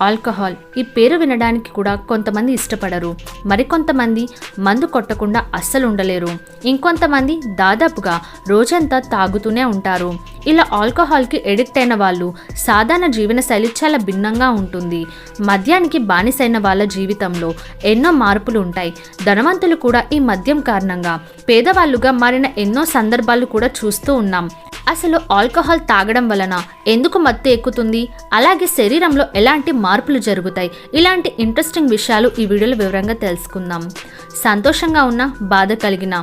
Alcohol ఈ పేరు వినడానికి కూడా కొంతమంది ఇష్టపడరు, మరికొంతమంది మందు కొట్టకుండా అస్సలు ఉండలేరు, ఇంకొంతమంది దాదాపుగా రోజంతా తాగుతూనే ఉంటారు. ఇలా ఆల్కహాల్కి ఎడిక్ట్ అయిన వాళ్ళు సాధారణ జీవనశైలి చాలా భిన్నంగా ఉంటుంది. మద్యానికి బానిసైన వాళ్ళ జీవితంలో ఎన్నో మార్పులు ఉంటాయి. ధనవంతులు కూడా ఈ మద్యం కారణంగా పేదవాళ్ళుగా మారిన ఎన్నో సందర్భాలు కూడా చూస్తూ ఉన్నాం. అసలు ఆల్కహాల్ తాగడం వలన ఎందుకు మత్తు ఎక్కుతుంది, అలాగే శరీరంలో ఎలాంటి మార్పులు జరుగుతాయి, ఇలాంటి ఇంట్రెస్టింగ్ విషయాలు ఈ వీడియోలో వివరంగా తెలుసుకుందాం. సంతోషంగా ఉన్నా, బాధ కలిగినా,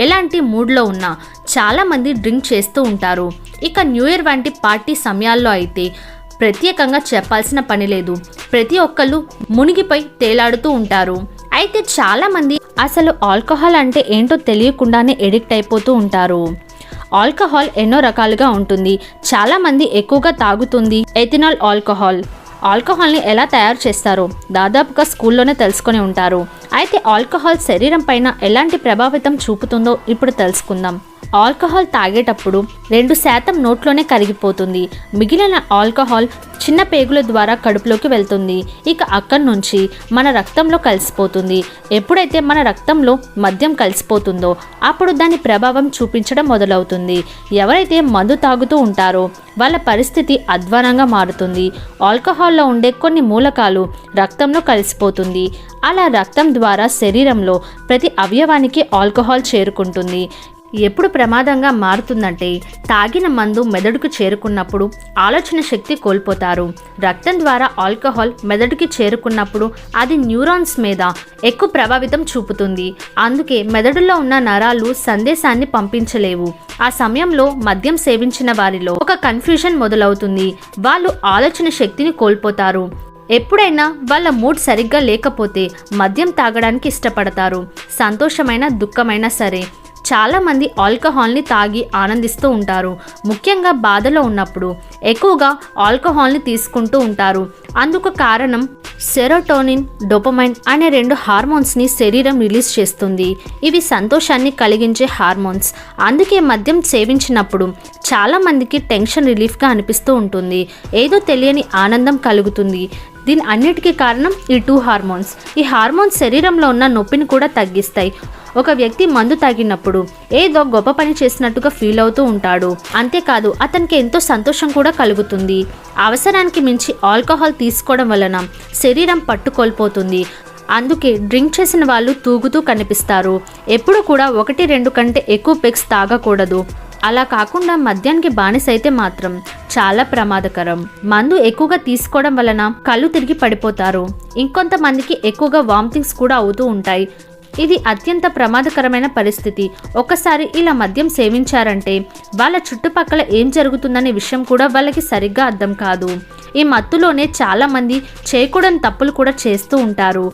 ఎలాంటి మూడ్లో ఉన్నా చాలామంది డ్రింక్ చేస్తూ ఉంటారు. ఇక న్యూ ఇయర్ వంటి పార్టీ సమయాల్లో అయితే ప్రత్యేకంగా చెప్పాల్సిన పని లేదు, ప్రతి ఒక్కళ్ళు మునిగిపోయి తేలాడుతూ ఉంటారు. అయితే చాలామంది అసలు ఆల్కహాల్ అంటే ఏంటో తెలియకుండానే ఎడిక్ట్ అయిపోతూ ఉంటారు. ఆల్కహాల్ ఎన్నో రకాలుగా ఉంటుంది. చాలామంది ఎక్కువగా తాగుతుంది ఎథనాల్ ఆల్కహాల్ని ఎలా తయారు చేస్తారో దాదాపుగా స్కూల్లోనే తెలుసుకొని ఉంటారు. అయితే ఆల్కహాల్ శరీరం పైన ఎలాంటి ప్రభావితం చూపుతుందో ఇప్పుడు తెలుసుకుందాం. ఆల్కహాల్ తాగేటప్పుడు 2% నోట్లోనే కరిగిపోతుంది. మిగిలిన ఆల్కహాల్ చిన్న పేగుల ద్వారా కడుపులోకి వెళ్తుంది. ఇక అక్కడి నుంచి మన రక్తంలో కలిసిపోతుంది. ఎప్పుడైతే మన రక్తంలో మద్యం కలిసిపోతుందో అప్పుడు దాని ప్రభావం చూపించడం మొదలవుతుంది. ఎవరైతే మందు తాగుతూ ఉంటారో వాళ్ళ పరిస్థితి అధ్వానంగా మారుతుంది. ఆల్కహాల్లో ఉండే కొన్ని మూలకాలు రక్తంలో కలిసిపోతుంది. అలా రక్తం ద్వారా శరీరంలో ప్రతి అవయవానికి ఆల్కహాల్ చేరుకుంటుంది. ఎప్పుడు ప్రమాదంగా మారుతుందంటే తాగిన మందు మెదడుకు చేరుకున్నప్పుడు ఆలోచన శక్తి కోల్పోతారు. రక్తం ద్వారా ఆల్కహాల్ మెదడుకి చేరుకున్నప్పుడు అది న్యూరాన్స్ మీద ఎక్కువ ప్రభావితం చూపుతుంది. అందుకే మెదడులో ఉన్న నరాలు సందేశాన్ని పంపించలేవు. ఆ సమయంలో మద్యం సేవించిన వారిలో ఒక కన్ఫ్యూజన్ మొదలవుతుంది. వాళ్ళు ఆలోచన శక్తిని కోల్పోతారు. ఎప్పుడైనా వాళ్ళ మూడ్ సరిగ్గా లేకపోతే మద్యం తాగడానికి ఇష్టపడతారు. సంతోషమైన దుఃఖమైనా సరే చాలామంది ఆల్కహాల్ని తాగి ఆనందిస్తూ ఉంటారు. ముఖ్యంగా బాధలో ఉన్నప్పుడు ఎక్కువగా ఆల్కహాల్ని తీసుకుంటూ ఉంటారు. అందుకు కారణం సెరోటోనిన్, డోపమైన్ అనే 2 హార్మోన్స్ని శరీరం రిలీజ్ చేస్తుంది. ఇవి సంతోషాన్ని కలిగించే హార్మోన్స్. అందుకే మద్యం సేవించినప్పుడు చాలామందికి టెన్షన్ రిలీఫ్గా అనిపిస్తూ ఉంటుంది. ఏదో తెలియని ఆనందం కలుగుతుంది. దీని అన్నిటికీ కారణం ఈ 2 హార్మోన్స్. ఈ హార్మోన్స్ శరీరంలో ఉన్న నొప్పిని కూడా తగ్గిస్తాయి. ఒక వ్యక్తి మందు తాగినప్పుడు ఏదో గొప్ప పని చేసినట్టుగా ఫీల్ అవుతూ ఉంటాడు. అంతేకాదు అతనికి ఎంతో సంతోషం కూడా కలుగుతుంది. అవసరానికి మించి ఆల్కహాల్ తీసుకోవడం వలన శరీరం పట్టుకోల్పోతుంది. అందుకే డ్రింక్ చేసిన వాళ్ళు తూగుతూ కనిపిస్తారు. ఎప్పుడు కూడా 1-2 కంటే ఎక్కువ పెగ్స్ తాగకూడదు. అలా కాకుండా మద్యానికి బానిసైతే మాత్రం చాలా ప్రమాదకరం. మందు ఎక్కువగా తీసుకోవడం వలన కళ్ళు తిరిగి పడిపోతారు. ఇంకొంతమందికి ఎక్కువగా వామిటింగ్స్ కూడా అవుతూ ఉంటాయి. ఇది అత్యంత ప్రమాదకరమైన పరిస్థితి. ఒకసారి ఇలా మద్యం సేవించారంటే వాళ్ళ చుట్టుపక్కల ఏం జరుగుతుందనే విషయం కూడా వాళ్ళకి సరిగ్గా అర్థం కాదు. ఈ మత్తులోనే చాలామంది చేయకూడని తప్పులు కూడా చేస్తూ ఉంటారు.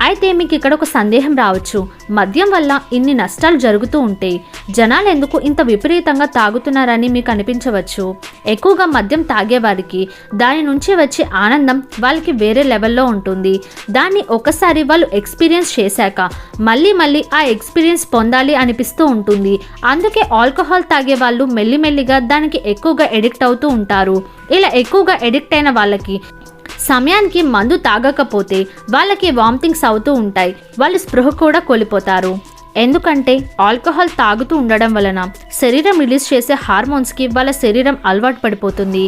అయితే మీకు ఇక్కడ ఒక సందేహం రావచ్చు, మద్యం వల్ల ఇన్ని నష్టాలు జరుగుతూ ఉంటే జనాలు ఎందుకు ఇంత విపరీతంగా తాగుతున్నారని మీకు అనిపించవచ్చు. ఎక్కువగా మద్యం తాగేవారికి దాని నుంచి వచ్చే ఆనందం వాళ్ళకి వేరే లెవెల్లో ఉంటుంది. దాన్ని ఒకసారి వాళ్ళు ఎక్స్పీరియన్స్ చేశాక మళ్ళీ ఆ ఎక్స్పీరియన్స్ పొందాలి అనిపిస్తూ ఉంటుంది. అందుకే ఆల్కహాల్ తాగే వాళ్ళు మెల్లిమెల్లిగా దానికి ఎక్కువగా ఎడిక్ట్ అవుతూ ఉంటారు. ఇలా ఎక్కువగా ఎడిక్ట్ అయిన వాళ్ళకి సమయానికి మందు తాగకపోతే వాళ్ళకి వామిటింగ్స్ అవుతూ ఉంటాయి. వాళ్ళు స్పృహ కూడా కోల్పోతారు. ఎందుకంటే ఆల్కహాల్ తాగుతూ ఉండడం వలన శరీరం రిలీజ్ చేసే హార్మోన్స్కి వాళ్ళ శరీరం అలవాటు పడిపోతుంది.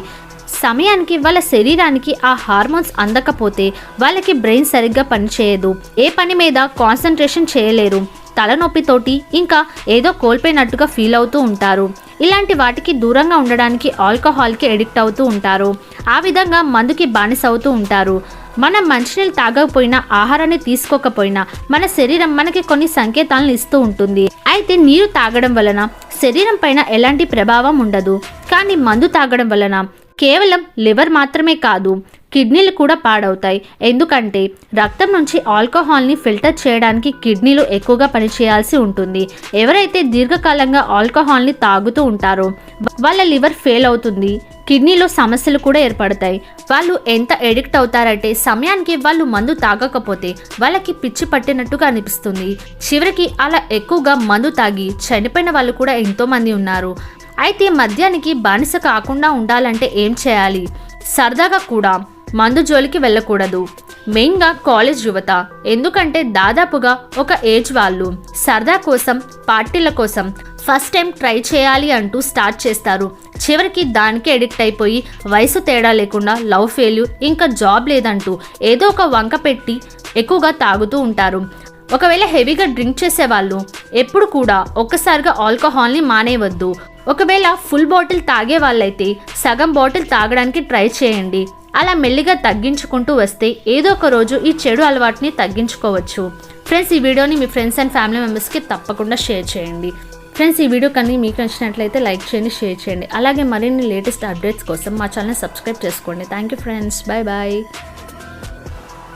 సమయానికి వాళ్ళ శరీరానికి ఆ హార్మోన్స్ అందకపోతే వాళ్ళకి బ్రెయిన్ సరిగ్గా పనిచేయదు. ఏ పని మీద కాన్సన్ట్రేషన్ చేయలేరు. తలనొప్పితోటి ఇంకా ఏదో కోల్పోయినట్టుగా ఫీల్ అవుతూ ఉంటారు. ఇలాంటి వాటికి దూరంగా ఉండడానికి ఆల్కహాల్కి ఎడిక్ట్ అవుతూ ఉంటారు. ఆ విధంగా మందుకి బానిస అవుతూ ఉంటారు. మనం మంచినీళ్ళు తాగకపోయినా, ఆహారాన్ని తీసుకోకపోయినా మన శరీరం మనకి కొన్ని సంకేతాలను ఇస్తూ ఉంటుంది. అయితే నీరు తాగడం వలన శరీరం పైన ఎలాంటి ప్రభావం ఉండదు. కానీ మందు తాగడం వలన కేవలం లివర్ మాత్రమే కాదు, కిడ్నీలు కూడా పాడవుతాయి. ఎందుకంటే రక్తం నుంచి ఆల్కహాల్ని ఫిల్టర్ చేయడానికి కిడ్నీలు ఎక్కువగా పనిచేయాల్సి ఉంటుంది. ఎవరైతే దీర్ఘకాలంగా ఆల్కహాల్ని తాగుతూ ఉంటారో వాళ్ళ లివర్ ఫెయిల్ అవుతుంది. కిడ్నీలో సమస్యలు కూడా ఏర్పడతాయి. వాళ్ళు ఎంత ఎడిక్ట్ అవుతారంటే సమయానికి వాళ్ళు మందు తాగకపోతే వాళ్ళకి పిచ్చి పట్టినట్టుగా అనిపిస్తుంది. చివరికి అలా ఎక్కువగా మందు తాగి చనిపోయిన వాళ్ళు కూడా ఎంతోమంది ఉన్నారు. అయితే మద్యానికి బానిస కాకుండా ఉండాలంటే ఏం చేయాలి? సరదాగా కూడా మందు జోలికి వెళ్ళకూడదు. మెయిన్గా కాలేజ్ యువత, ఎందుకంటే దాదాపుగా ఒక ఏజ్ వాళ్ళు సరదా కోసం, పార్టీల కోసం ఫస్ట్ టైం ట్రై చేయాలి అంటూ స్టార్ట్ చేస్తారు. చివరికి దానికి ఎడిక్ట్ అయిపోయి వయసు తేడా లేకుండా లవ్ ఫెయిల్యూర్, ఇంకా జాబ్ లేదంటూ ఏదో ఒక వంక పెట్టి ఎక్కువగా తాగుతూ ఉంటారు. ఒకవేళ హెవీగా డ్రింక్ చేసే వాళ్ళు ఎప్పుడు కూడా ఒక్కసారిగా ఆల్కహాల్ని మానేయవద్దు. ఒకవేళ ఫుల్ బాటిల్ తాగే వాళ్ళైతే సగం బాటిల్ తాగడానికి ట్రై చేయండి. అలా మెల్లిగా తగ్గించుకుంటూ వస్తే ఏదో ఒక రోజు ఈ చెడు అలవాటుని తగ్గించుకోవచ్చు. ఫ్రెండ్స్, ఈ వీడియోని మీ ఫ్రెండ్స్ అండ్ ఫ్యామిలీ మెంబర్స్కి తప్పకుండా షేర్ చేయండి. ఫ్రెండ్స్, ఈ వీడియో కానీ మీకు నచ్చినట్లయితే లైక్ చేయండి, షేర్ చేయండి. అలాగే మరిన్ని లేటెస్ట్ అప్డేట్స్ కోసం మా ఛానల్ సబ్స్క్రైబ్ చేసుకోండి. Thank you friends, bye bye.